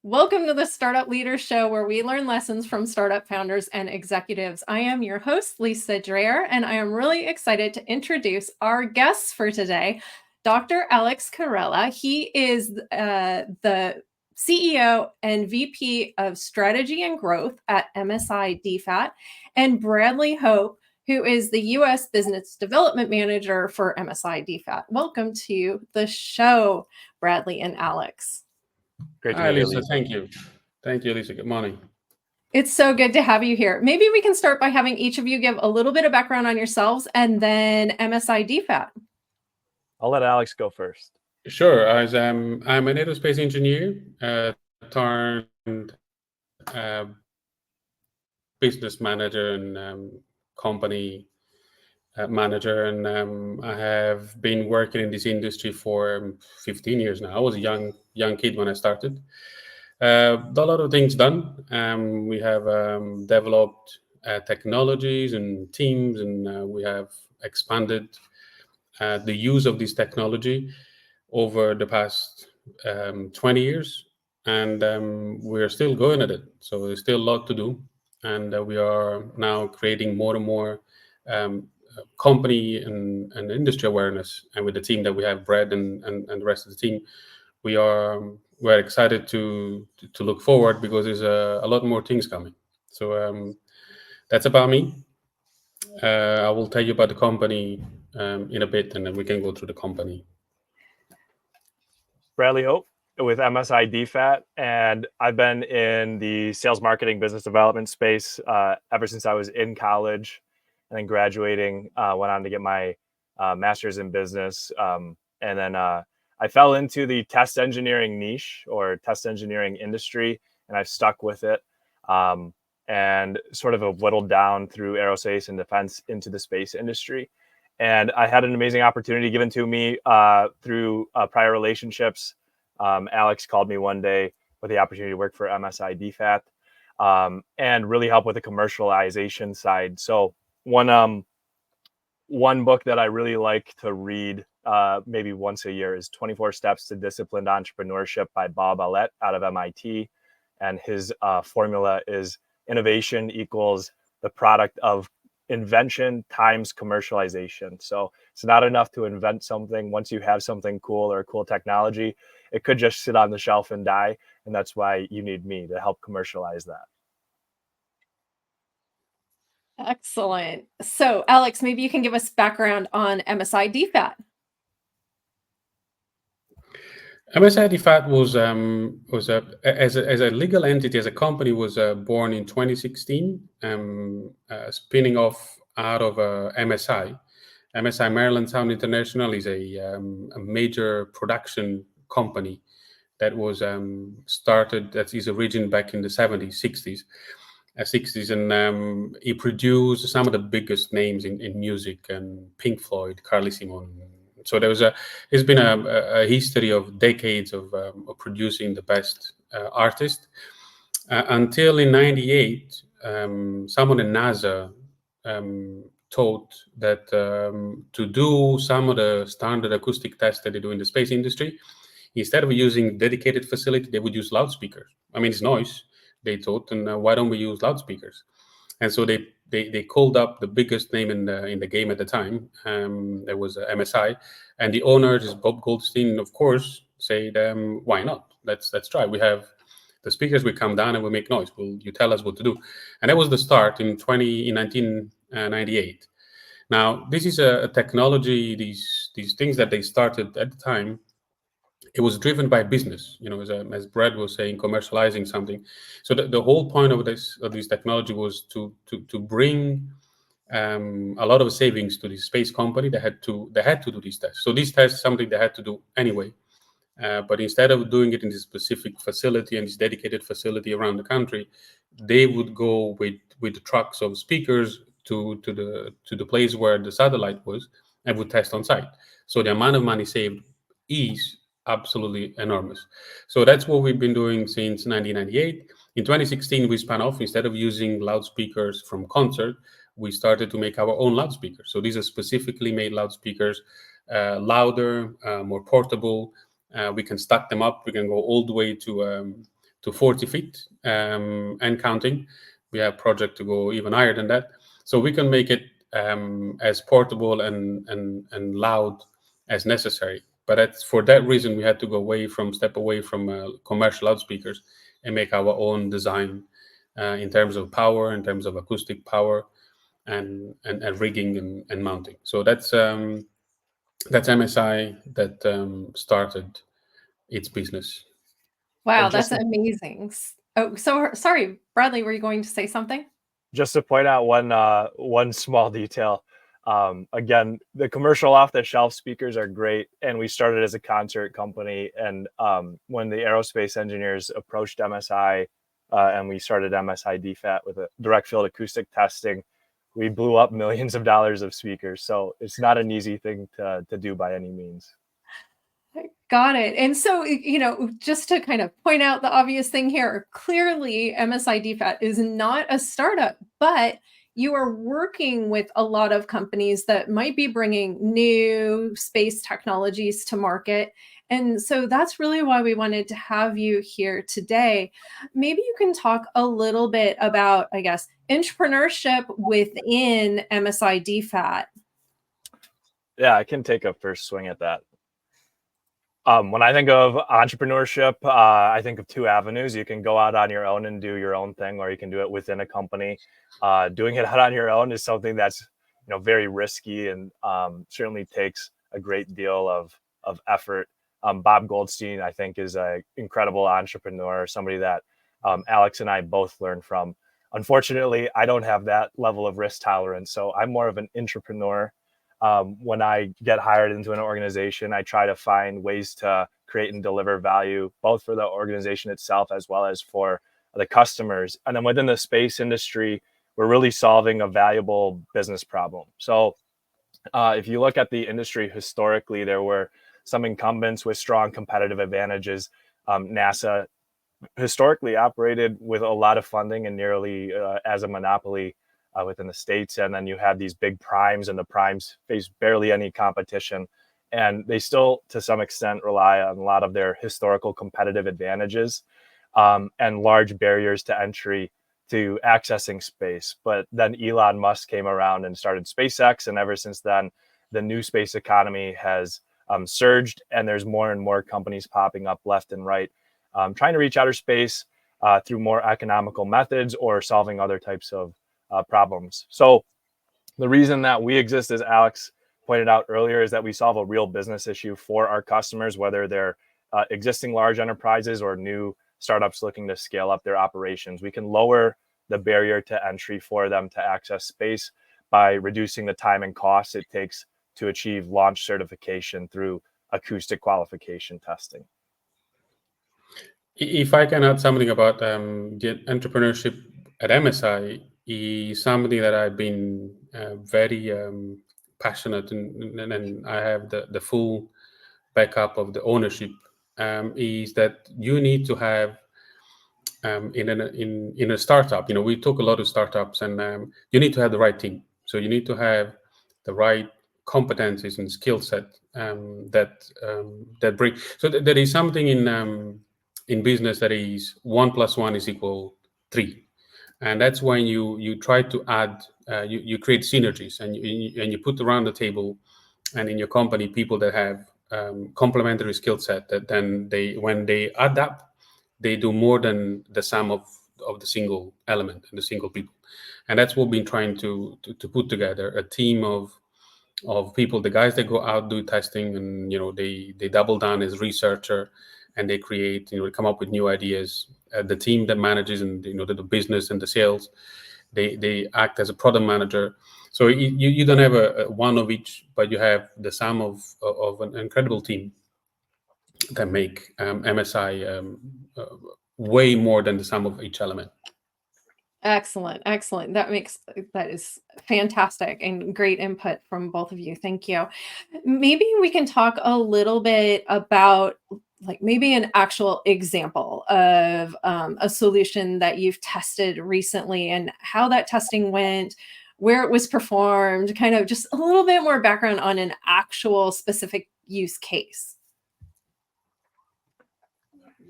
Welcome to the Startup Leaders Show, where we learn lessons from startup founders and executives. I am your host, Lisa Dreher, and I am really excited to introduce our guests for today, Dr. Alex Carella. He is the CEO and VP of Strategy and Growth at MSI-DFAT, and Bradley Hope, who is the U.S. Business Development Manager for MSI-DFAT. Welcome to the show, Bradley and Alex. Great to Hi, meet you, Lisa. Lisa. Thank you. Thank you, Lisa. Good morning. It's so good to have you here. Maybe we can start by having each of you give a little bit of background on yourselves and then MSI-DFAT. I'll let Alex go first. Sure. As I'm an aerospace engineer, turned business manager and company manager, and I have been working in this industry for 15 years now. I was a young kid when I started. A lot of things done. We have developed technologies and teams, and we have expanded the use of this technology over the past 20 years, and we're still going at it. So there's still a lot to do, and we are now creating more and more company and industry awareness. And with the team that we have, Brad and the rest of the team, we're excited to look forward, because there's a lot more things coming. So that's about me. I will tell you about the company in a bit, and then we can go through the company. Bradley Hope with MSI-DFAT, and I've been in the sales, marketing, business development space ever since I was in college, and then graduating, went on to get my master's in business, and then I fell into the test engineering niche or test engineering industry, and I've stuck with it, and sort of whittled down through aerospace and defense into the space industry. And I had an amazing opportunity given to me through prior relationships. Alex called me one day with the opportunity to work for MSI-DFAT and really help with the commercialization side. So one book that I really like to read maybe once a year is 24 Steps to Disciplined Entrepreneurship by Bob Allett out of MIT. And his formula is innovation equals the product of invention times commercialization. So it's not enough to invent something. Once you have something cool or cool technology, it could just sit on the shelf and die. And that's why you need me to help commercialize that. Excellent. So, Alex, maybe you can give us background on MSI-DFAT. MSI-DFAT was as a legal entity, as a company, was born in 2016, spinning off out of MSI. MSI Maryland Sound International is a major production company that was started, that is origin back in the 70s, 60s, and it produced some of the biggest names in music, and Pink Floyd, Carly Simon. So it's been a history of decades of producing the best artists, until in '98, someone in NASA thought that to do some of the standard acoustic tests that they do in the space industry, instead of using dedicated facility, they would use loudspeakers. I mean, it's noise, they thought, and why don't we use loudspeakers? And so they called up the biggest name in the game at the time. There was MSI, and the owner is Bob Goldstein. Of course, said, "Why not? Let's try. We have the speakers. We come down and we make noise. Will you tell us what to do?" And that was the start in 1998. Now, this is a technology. These things that they started at the time, it was driven by business, as Brad was saying, commercializing something. So the whole point of this technology was to bring a lot of savings to this space company. They had to do these tests. So these tests, something they had to do anyway, but instead of doing it in this specific facility and this dedicated facility around the country, they would go with trucks of speakers to the place where the satellite was, and would test on site. So the amount of money saved is absolutely enormous. So that's what we've been doing since 1998. In 2016, we spun off. Instead of using loudspeakers from concert, we started to make our own loudspeakers. So these are specifically made loudspeakers, louder, more portable. We can stack them up. We can go all the way to to 40 feet and counting. We have project to go even higher than that. So we can make it as portable and loud as necessary. But for that reason, we had to step away from commercial loudspeakers and make our own design in terms of power, in terms of acoustic power, and rigging and mounting. So that's MSI that started its business. Wow, And just that's amazing. Oh, so sorry, Bradley, were you going to say something? just to point out one small detail. Again, the commercial off-the-shelf speakers are great, and we started as a concert company. And when the aerospace engineers approached MSI, and we started MSI-DFAT with a direct field acoustic testing, we blew up millions of dollars of speakers. So it's not an easy thing to do by any means. Got it. And so, just to kind of point out the obvious thing here, clearly MSI-DFAT is not a startup, but you are working with a lot of companies that might be bringing new space technologies to market. And so that's really why we wanted to have you here today. Maybe you can talk a little bit about, I guess, entrepreneurship within MSI-DFAT. Yeah, I can take a first swing at that. When I think of entrepreneurship, I think of two avenues. You can go out on your own and do your own thing, or you can do it within a company. Doing it out on your own is something that's very risky and certainly takes a great deal of effort. Bob Goldstein, I think, is an incredible entrepreneur, somebody that Alex and I both learned from. Unfortunately, I don't have that level of risk tolerance, so I'm more of an entrepreneur. When I get hired into an organization, I try to find ways to create and deliver value, both for the organization itself as well as for the customers. And then within the space industry, we're really solving a valuable business problem. So if you look at the industry historically, there were some incumbents with strong competitive advantages. NASA historically operated with a lot of funding and nearly as a monopoly within the States. And then you had these big primes, and the primes face barely any competition. And they still, to some extent, rely on a lot of their historical competitive advantages and large barriers to entry to accessing space. But then Elon Musk came around and started SpaceX. And ever since then, the new space economy has surged, and there's more and more companies popping up left and right, trying to reach outer space through more economical methods or solving other types of problems. So the reason that we exist, as Alex pointed out earlier, is that we solve a real business issue for our customers, whether they're existing large enterprises or new startups looking to scale up their operations. We can lower the barrier to entry for them to access space by reducing the time and costs it takes to achieve launch certification through acoustic qualification testing. If I can add something about the entrepreneurship at MSI, is something that I've been very passionate and I have the full backup of the ownership, is that you need to have in a startup, we talk a lot of startups, and you need to have the right team. So you need to have the right competencies and skill set that bring. So there is something in business that is 1 + 1 = 3, and that's when you try to add, you create synergies, and you put around the table, and in your company, people that have complementary skill set, that then when they add up, they do more than the sum of the single element and the single people. And that's what we've been trying to put together, a team of people, the guys that go out, do testing, and they double down as researcher, and they create, come up with new ideas. The team that manages and the business and the sales, they act as a product manager. So you don't have a one of each, but you have the sum of an incredible team that make MSI way more than the sum of each element. Excellent. Excellent. That is fantastic and great input from both of you. Thank you. Maybe we can talk a little bit about maybe an actual example of a solution that you've tested recently and how that testing went, where it was performed, kind of just a little bit more background on an actual specific use case.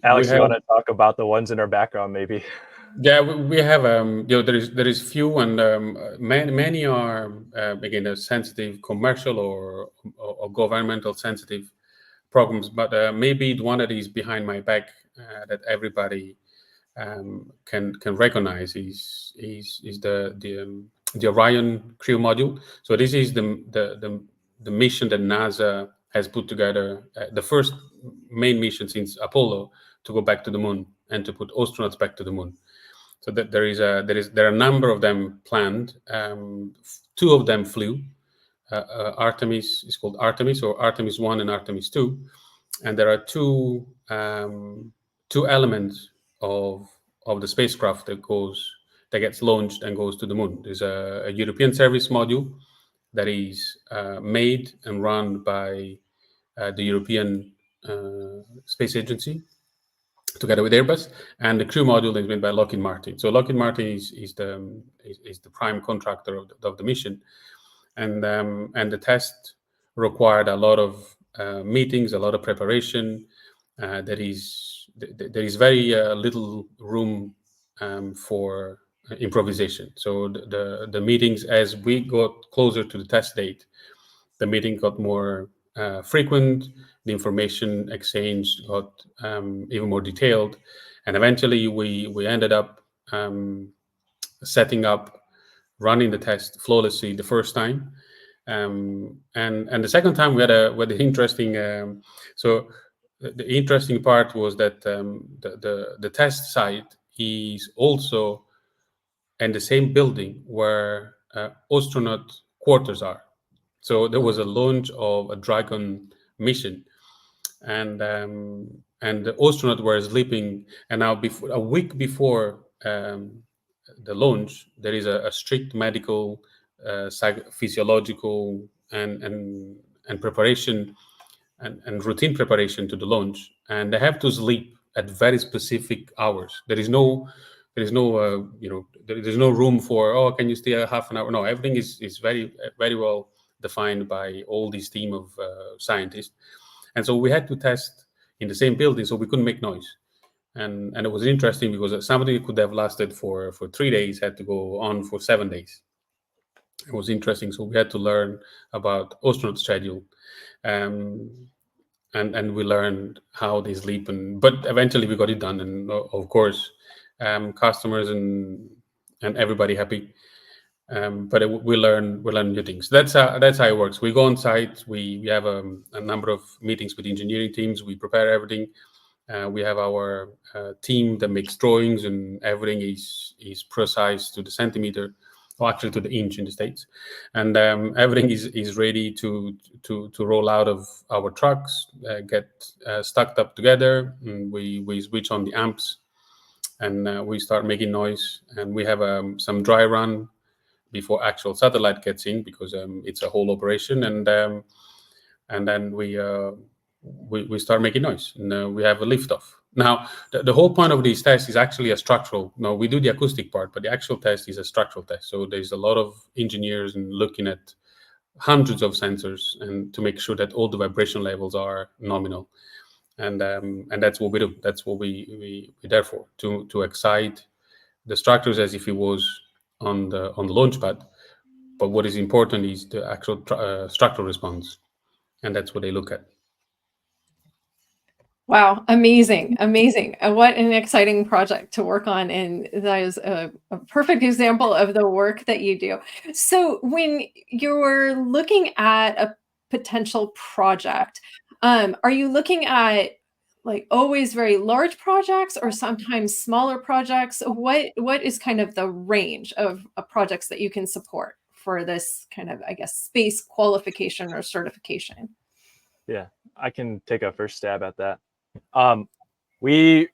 Alex, you want to talk about the ones in our background, maybe? Yeah, we have there is few, and many are again sensitive commercial or governmental sensitive programs, but maybe the one that is behind my back that everybody can recognize is the Orion crew module. So this is the mission that NASA has put together, the first main mission since Apollo, to go back to the moon and to put astronauts back to the moon. So that there are a number of them planned. Two of them flew. Artemis is called Artemis, or Artemis 1 and Artemis 2, and there are two elements of the spacecraft that gets launched and goes to the moon. There's a European service module that is made and run by the European Space Agency, together with Airbus, and the crew module is made by Lockheed Martin. So Lockheed Martin is the prime contractor of the mission, and the test required a lot of meetings, a lot of preparation. There is very little room for improvisation. So the meetings, as we got closer to the test date, the meeting got more frequent. The information exchange got even more detailed, and eventually we ended up setting up, running the test flawlessly the first time, and the second time we had an interesting. So the interesting part was that the test site is also in the same building where astronaut quarters are. So there was a launch of a Dragon mission, and the astronauts were sleeping. And now, a week before the launch, there is a strict medical, physiological, and preparation and routine preparation to the launch, and they have to sleep at very specific hours. There's no room for, can you stay a half an hour? No, everything is very very well defined by all this team of scientists, and so we had to test in the same building, so we couldn't make noise. And it was interesting because somebody could have lasted for 3 days had to go on for 7 days. It was interesting. So we had to learn about astronaut schedule, and we learned how they sleep. But eventually we got it done, and of course, customers and everybody happy. But we learn new things. That's how it works. We go on site. We have a number of meetings with engineering teams. We prepare everything. We have our team that makes drawings, and everything is precise to the centimeter, or actually to the inch in the States. And everything is ready to roll out of our trucks, get stacked up together. And we switch on the amps, and we start making noise. And we have some dry run before actual satellite gets in, because it's a whole operation. And then we start making noise, and we have a liftoff. Now, the whole point of these tests is actually a structural. No, we do the acoustic part, but the actual test is a structural test. So there's a lot of engineers and looking at hundreds of sensors, and to make sure that all the vibration levels are nominal. And that's what we do. That's what we're there for, to excite the structures as if it was on the launch pad. But what is important is the actual structural response, and that's what they look at. Wow, amazing, amazing. What an exciting project to work on. And that is a perfect example of the work that you do. So when you're looking at a potential project, are you looking at like always very large projects or sometimes smaller projects? What is kind of the range of projects that you can support for this kind of, I guess, space qualification or certification? Yeah, I can take a first stab at that. We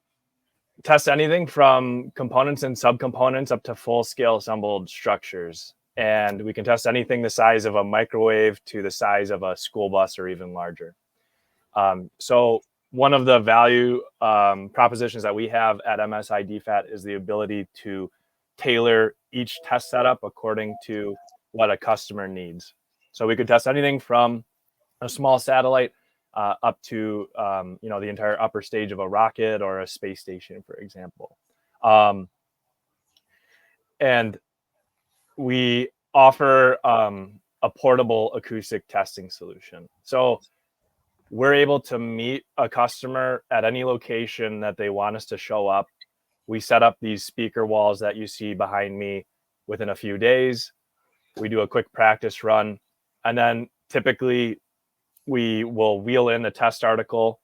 test anything from components and subcomponents up to full-scale assembled structures. And we can test anything the size of a microwave to the size of a school bus or even larger. So one of the value propositions that we have at MSI-DFAT is the ability to tailor each test setup according to what a customer needs. So we could test anything from a small satellite up to the entire upper stage of a rocket or a space station, for example. And we offer a portable acoustic testing solution. So we're able to meet a customer at any location that they want us to show up. We set up these speaker walls that you see behind me within a few days. We do a quick practice run, and then typically we will wheel in the test article,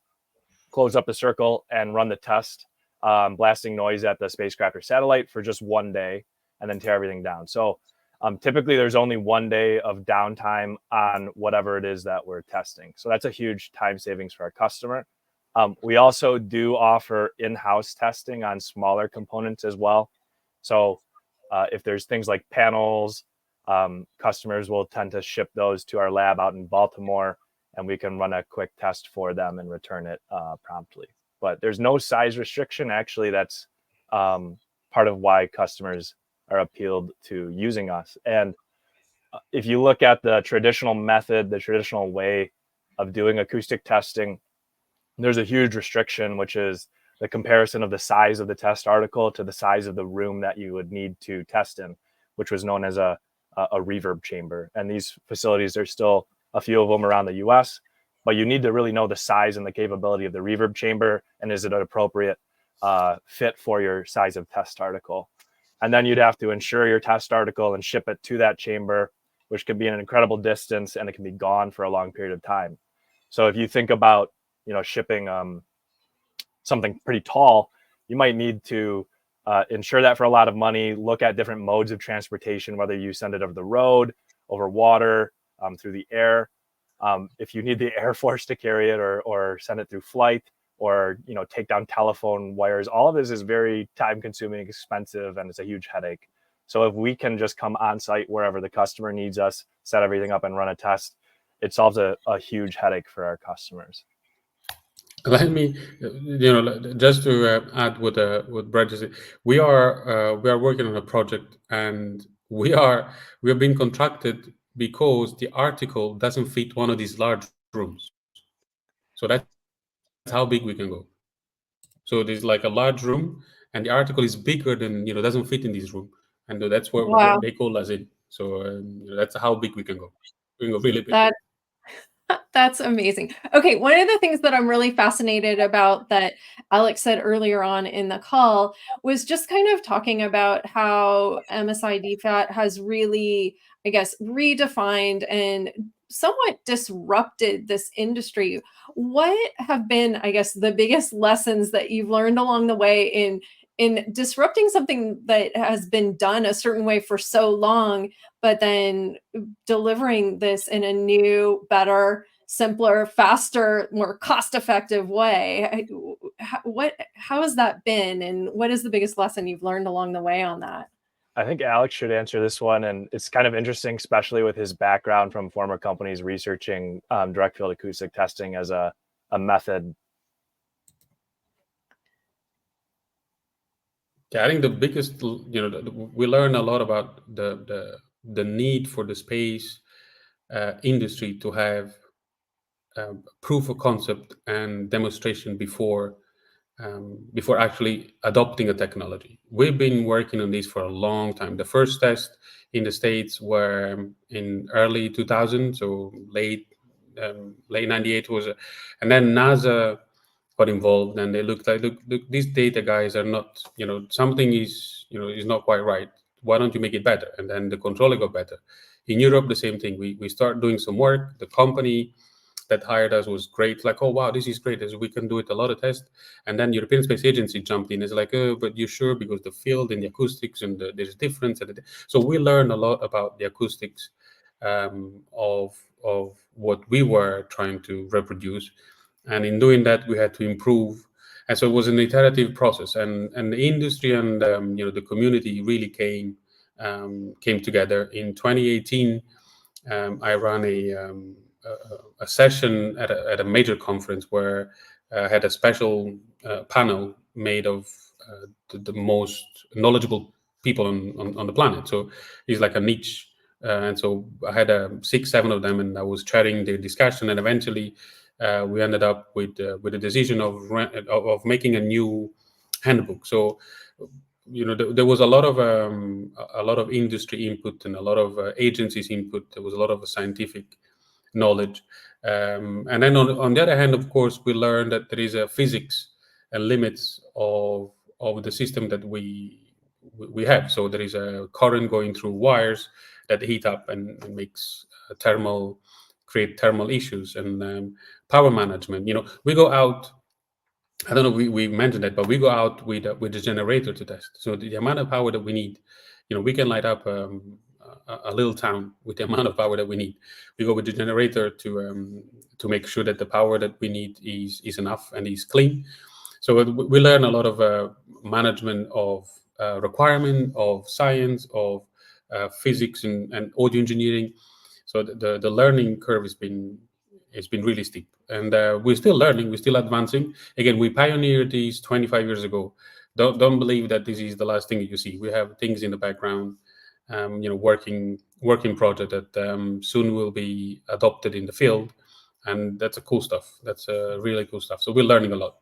close up the circle, and run the test, blasting noise at the spacecraft or satellite for just one day, and then tear everything down. So typically there's only 1 day of downtime on whatever it is that we're testing. So that's a huge time savings for our customer. We also do offer in-house testing on smaller components as well. So if there's things like panels, customers will tend to ship those to our lab out in Baltimore, and we can run a quick test for them and return it promptly. But there's no size restriction. Actually, that's part of why customers are appealed to using us. And if you look at the traditional method, the traditional way of doing acoustic testing, there's a huge restriction, which is the comparison of the size of the test article to the size of the room that you would need to test in, which was known as a reverb chamber. And these facilities, there's still a few of them around the US, but you need to really know the size and the capability of the reverb chamber, and is it an appropriate fit for your size of test article. And then you'd have to insure your test article and ship it to that chamber, which can be an incredible distance, and it can be gone for a long period of time. So if you think about, shipping something pretty tall, you might need to insure that for a lot of money, look at different modes of transportation, whether you send it over the road, over water, through the air. If you need the Air Force to carry it, or send it through flight, or take down telephone wires, all of this is very time consuming, expensive, and it's a huge headache. So if we can just come on site wherever the customer needs us, set everything up and run a test, it solves a huge headache for our customers. Let me, just to add what Brad just said, we are working on a project, and we are being contracted because the article doesn't fit one of these large rooms. So that's how big we can go. So there's like a large room, and the article is bigger than doesn't fit in this room, and that's where they call us in. So that's how big we can go. We can go really big. That's amazing. Okay, one of the things that I'm really fascinated about that Alex said earlier on in the call was just kind of talking about how MSI-DFAT has really, I guess, redefined and somewhat disrupted this industry. What have been, I guess, the biggest lessons that you've learned along the way in disrupting something that has been done a certain way for so long, but then delivering this in a new, better, simpler, faster, more cost-effective way? How has that been, and what is the biggest lesson you've learned along the way on that? I think Alex should answer this one, and it's kind of interesting, especially with his background from former companies researching direct field acoustic testing as a method. Yeah, I think the biggest, we learn a lot about the need for the space industry to have proof of concept and demonstration before actually adopting a technology. We've been working on this for a long time. The first test in the States were in early 2000, so late 98 was, and then NASA got involved, and they looked like, look, these data guys are not, something is not quite right. Why don't you make it better? And then the controller got better. In Europe, the same thing. We start doing some work. The company that hired us was great. Like, oh wow, this is great. We can do it a lot of tests. And then European Space Agency jumped in. It's like, oh, but you sure? Because the field and the acoustics and there's a difference. So we learned a lot about the acoustics of what we were trying to reproduce. And in doing that, we had to improve. And so it was an iterative process. And the industry and the community really came together. In 2018, I ran a session at a major conference where I had a special panel made of the most knowledgeable people on the planet. So it's like a niche. And so I had 6-7 of them, and I was chairing the discussion. And eventually we ended up with the decision of making a new handbook. So, there was a lot of industry input and a lot of agencies input. There was a lot of scientific knowledge, and then on the other hand, of course, we learned that there is a physics and limits of the system that we have. So there is a current going through wires that heat up and makes create thermal issues, and power management. We go out. I don't know. We mentioned that, but we go out with the generator to test. So the amount of power that we need, we can light up a little town with the amount of power that we need. We go with the generator to make sure that the power that we need is enough and is clean. So we learn a lot of management of requirement, of science, of physics and audio engineering. So the learning curve has been really steep, and we're still learning, we're still advancing. Again, we pioneered these 25 years ago. Don't believe that this is the last thing you see. We have things in the background, working project that soon will be adopted in the field, and that's a cool stuff. That's really cool stuff. So we're learning a lot.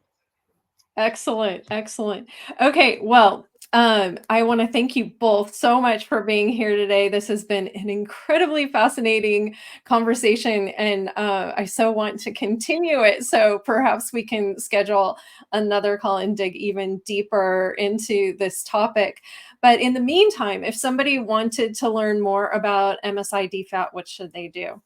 Excellent, excellent. Okay, well, I want to thank you both so much for being here today. This has been an incredibly fascinating conversation, and I so want to continue it. So perhaps we can schedule another call and dig even deeper into this topic. But in the meantime, if somebody wanted to learn more about MSI-DFAT, what should they do?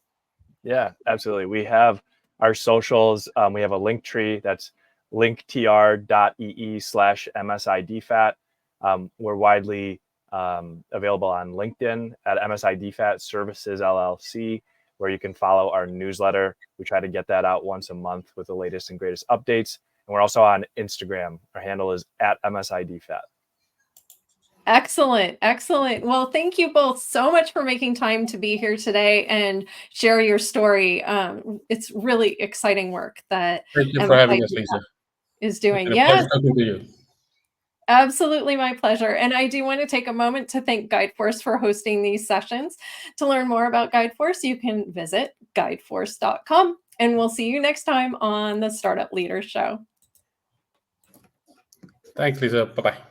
Yeah, absolutely. We have our socials. We have a link tree that's linktr.ee/MSI-DFAT. We're widely available on LinkedIn at MSI-DFAT Services LLC, where you can follow our newsletter. We try to get that out once a month with the latest and greatest updates. And we're also on Instagram. Our handle is @MSI-DFAT. Excellent, excellent. Well, thank you both so much for making time to be here today and share your story. It's really exciting work that Thank you for having us, Lisa. is doing. It's been a Yes, pleasure talking to you. absolutely my pleasure. And I do want to take a moment to thank GuideForce for hosting these sessions. To learn more about GuideForce, you can visit guideforce.com. And we'll see you next time on the Startup Leader Show. Thanks, Lisa. Bye-bye.